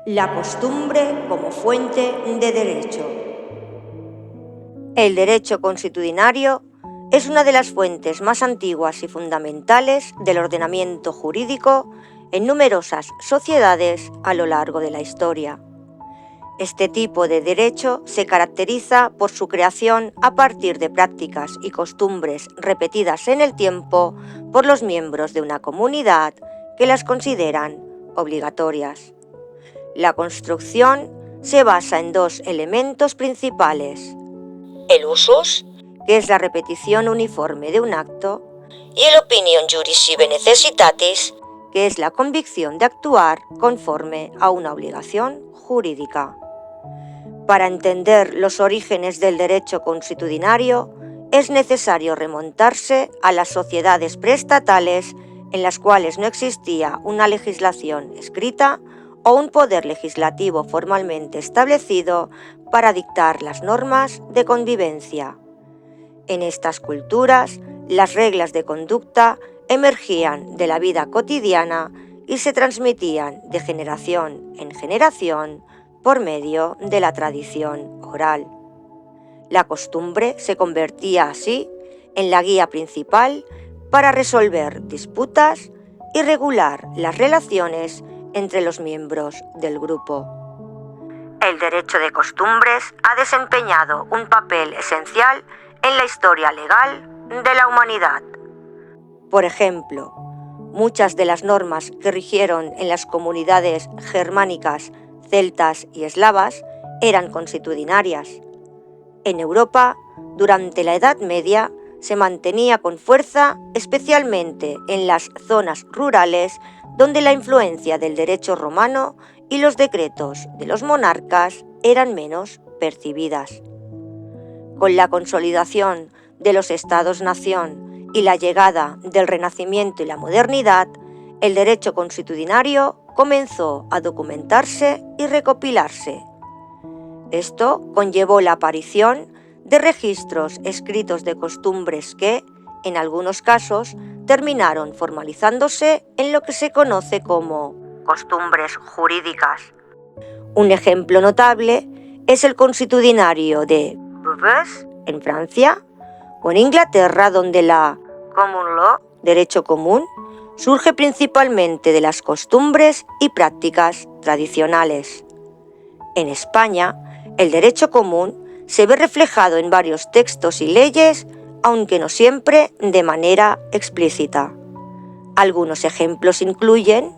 La costumbre como fuente de derecho. El derecho consuetudinario es una de las fuentes más antiguas y fundamentales del ordenamiento jurídico en numerosas sociedades a lo largo de la historia. Este tipo de derecho se caracteriza por su creación a partir de prácticas y costumbres repetidas en el tiempo por los miembros de una comunidad que las consideran obligatorias. La construcción se basa en dos elementos principales: el usus, que es la repetición uniforme de un acto, y el opinium juris sive necessitatis, que es la convicción de actuar conforme a una obligación jurídica. Para entender los orígenes del derecho consuetudinario, es necesario remontarse a las sociedades preestatales en las cuales no existía una legislación escrita o un poder legislativo formalmente establecido para dictar las normas de convivencia. En estas culturas, las reglas de conducta emergían de la vida cotidiana y se transmitían de generación en generación por medio de la tradición oral. La costumbre se convertía así en la guía principal para resolver disputas y regular las relaciones entre los miembros del grupo. El derecho de costumbres ha desempeñado un papel esencial en la historia legal de la humanidad. Por ejemplo, muchas de las normas que rigieron en las comunidades germánicas, celtas y eslavas eran consuetudinarias. En Europa, durante la Edad Media, se mantenía con fuerza, especialmente en las zonas rurales, donde la influencia del derecho romano y los decretos de los monarcas eran menos percibidas. Con la consolidación de los estados-nación y la llegada del Renacimiento y la modernidad, el derecho consuetudinario comenzó a documentarse y recopilarse. Esto conllevó la aparición de registros escritos de costumbres que, en algunos casos, terminaron formalizándose en lo que se conoce como costumbres jurídicas. Un ejemplo notable es el consuetudinario de Beauvais, en Francia, o en Inglaterra, donde la common law, derecho común, surge principalmente de las costumbres y prácticas tradicionales. En España, el derecho común se ve reflejado en varios textos y leyes, aunque no siempre de manera explícita. Algunos ejemplos incluyen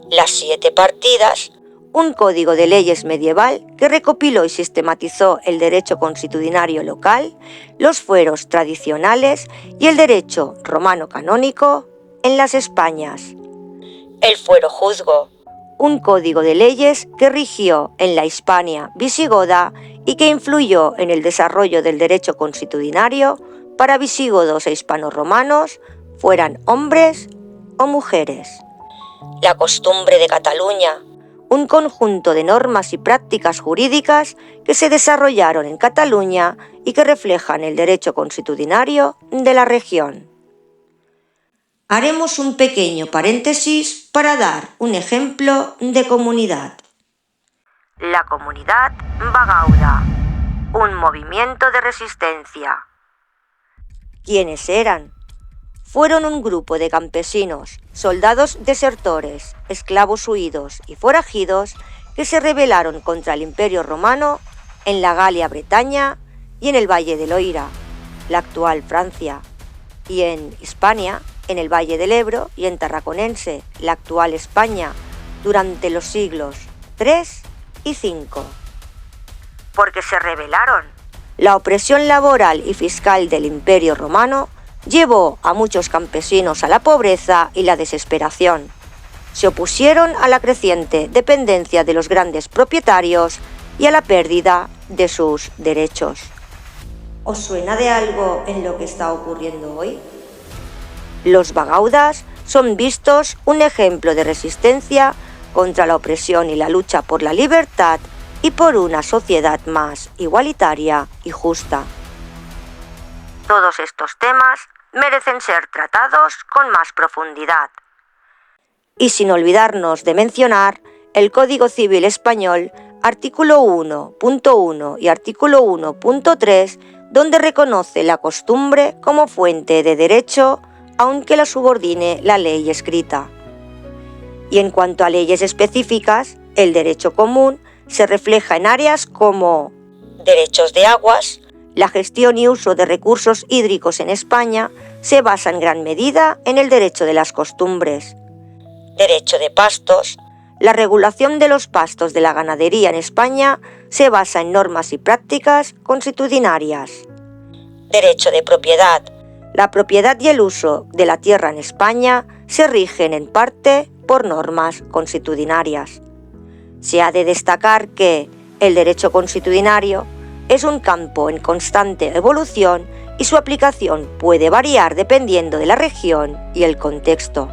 las 7 partidas, un código de leyes medieval que recopiló y sistematizó el derecho consuetudinario local, los fueros tradicionales y el derecho romano canónico en las Españas. El fuero juzgo, un código de leyes que rigió en la Hispania visigoda y que influyó en el desarrollo del derecho consuetudinario para visigodos e hispanorromanos, fueran hombres o mujeres. La costumbre de Cataluña, un conjunto de normas y prácticas jurídicas que se desarrollaron en Cataluña y que reflejan el derecho consuetudinario de la región. Haremos un pequeño paréntesis para dar un ejemplo de comunidad. La comunidad Bagauda, un movimiento de resistencia. ¿Quiénes eran? Fueron un grupo de campesinos, soldados desertores, esclavos huidos y forajidos que se rebelaron contra el Imperio Romano en la Galia Bretaña y en el Valle del Loira, la actual Francia, y en Hispania, en el Valle del Ebro y en Tarraconense, la actual España, durante los siglos III y V. ¿Por qué se rebelaron? La opresión laboral y fiscal del Imperio Romano llevó a muchos campesinos a la pobreza y la desesperación. Se opusieron a la creciente dependencia de los grandes propietarios y a la pérdida de sus derechos. ¿Os suena de algo en lo que está ocurriendo hoy? Los bagaudas son vistos un ejemplo de resistencia contra la opresión y la lucha por la libertad y por una sociedad más igualitaria y justa. Todos estos temas merecen ser tratados con más profundidad. Y sin olvidarnos de mencionar el Código Civil Español, artículo 1.1 y artículo 1.3, donde reconoce la costumbre como fuente de derecho, aunque la subordine la ley escrita. Y en cuanto a leyes específicas, el derecho común se refleja en áreas como derechos de aguas. La gestión y uso de recursos hídricos en España se basa en gran medida en el derecho de las costumbres. Derecho de pastos. La regulación de los pastos de la ganadería en España se basa en normas y prácticas consuetudinarias. Derecho de propiedad. La propiedad y el uso de la tierra en España se rigen en parte por normas consuetudinarias. Se ha de destacar que el derecho consuetudinario es un campo en constante evolución y su aplicación puede variar dependiendo de la región y el contexto.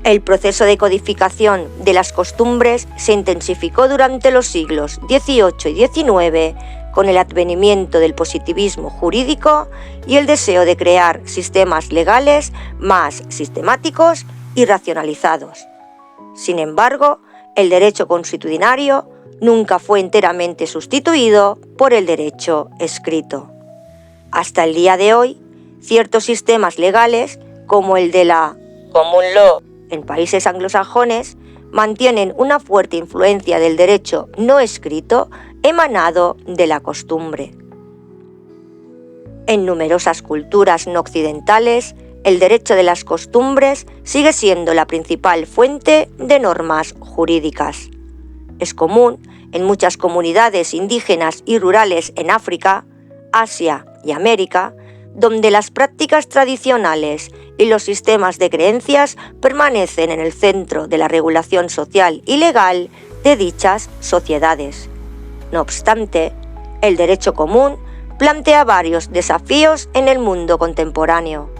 El proceso de codificación de las costumbres se intensificó durante los siglos XVIII y XIX con el advenimiento del positivismo jurídico y el deseo de crear sistemas legales más sistemáticos y racionalizados. Sin embargo, el derecho consuetudinario nunca fue enteramente sustituido por el derecho escrito. Hasta el día de hoy, ciertos sistemas legales, como el de la Common Law en países anglosajones, mantienen una fuerte influencia del derecho no escrito emanado de la costumbre. En numerosas culturas no occidentales, el derecho de las costumbres sigue siendo la principal fuente de normas jurídicas. Es común en muchas comunidades indígenas y rurales en África, Asia y América, donde las prácticas tradicionales y los sistemas de creencias permanecen en el centro de la regulación social y legal de dichas sociedades. No obstante, el derecho común plantea varios desafíos en el mundo contemporáneo.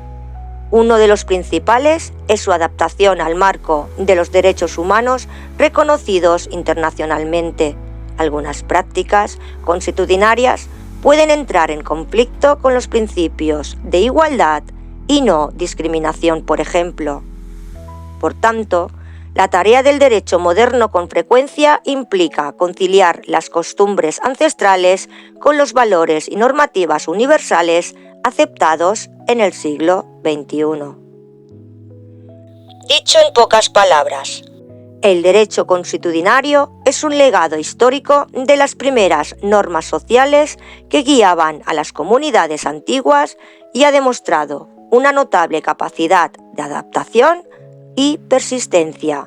Uno de los principales es su adaptación al marco de los derechos humanos reconocidos internacionalmente. Algunas prácticas consuetudinarias pueden entrar en conflicto con los principios de igualdad y no discriminación, por ejemplo. Por tanto, la tarea del derecho moderno con frecuencia implica conciliar las costumbres ancestrales con los valores y normativas universales aceptados en el siglo XXI. Dicho en pocas palabras, el derecho consuetudinario es un legado histórico de las primeras normas sociales que guiaban a las comunidades antiguas y ha demostrado una notable capacidad de adaptación y persistencia.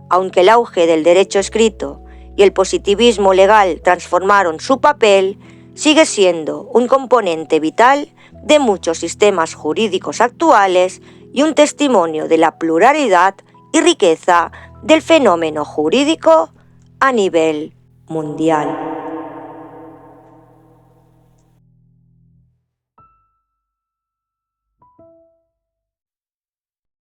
Aunque el auge del derecho escrito y el positivismo legal transformaron su papel, sigue siendo un componente vital de muchos sistemas jurídicos actuales y un testimonio de la pluralidad y riqueza del fenómeno jurídico a nivel mundial.